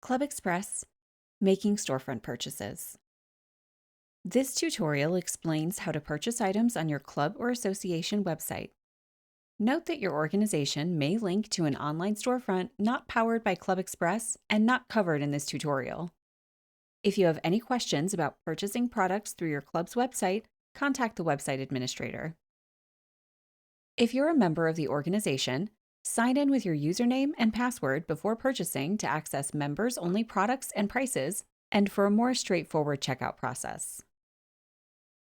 ClubExpress, making storefront purchases. This tutorial explains how to purchase items on your club or association website. Note that your organization may link to an online storefront not powered by ClubExpress and not covered in this tutorial. If you have any questions about purchasing products through your club's website, contact the website administrator. If you're a member of the organization, sign in with your username and password before purchasing to access members-only products and prices, and for a more straightforward checkout process.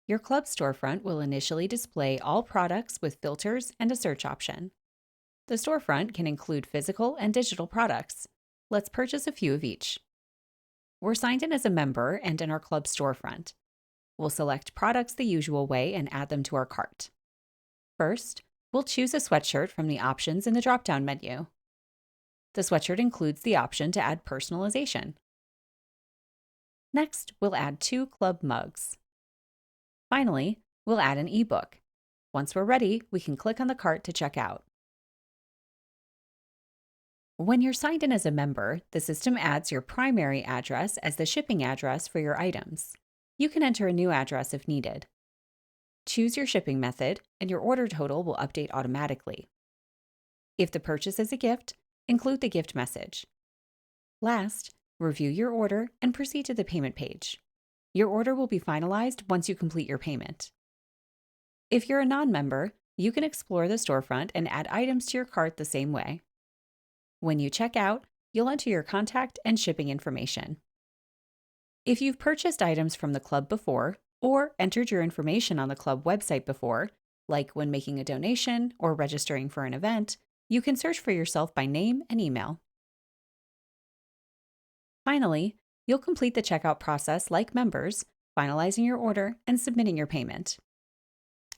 Your club storefront will initially display all products with filters and a search option. The storefront can include physical and digital products. Let's purchase a few of each. We're signed in as a member and in our club storefront. We'll select products the usual way and add them to our cart. First, we'll choose a sweatshirt from the options in the drop-down menu. The sweatshirt includes the option to add personalization. Next, we'll add 2 club mugs. Finally, we'll add an ebook. Once we're ready, we can click on the cart to check out. When you're signed in as a member, the system adds your primary address as the shipping address for your items. You can enter a new address if needed. Choose your shipping method, and your order total will update automatically. If the purchase is a gift, include the gift message. Last, review your order and proceed to the payment page. Your order will be finalized once you complete your payment. If you're a non-member, you can explore the storefront and add items to your cart the same way. When you check out, you'll enter your contact and shipping information. If you've purchased items from the club before, or entered your information on the club website before, like when making a donation or registering for an event, you can search for yourself by name and email. Finally, you'll complete the checkout process like members, finalizing your order and submitting your payment.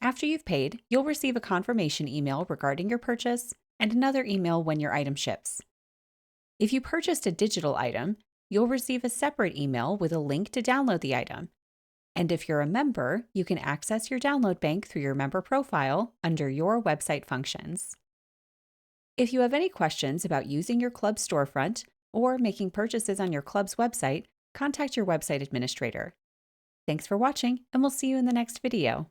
After you've paid, you'll receive a confirmation email regarding your purchase and another email when your item ships. If you purchased a digital item, you'll receive a separate email with a link to download the item. And if you're a member, you can access your download bank through your member profile under your website functions. If you have any questions about using your club storefront or making purchases on your club's website, contact your website administrator. Thanks for watching, and we'll see you in the next video.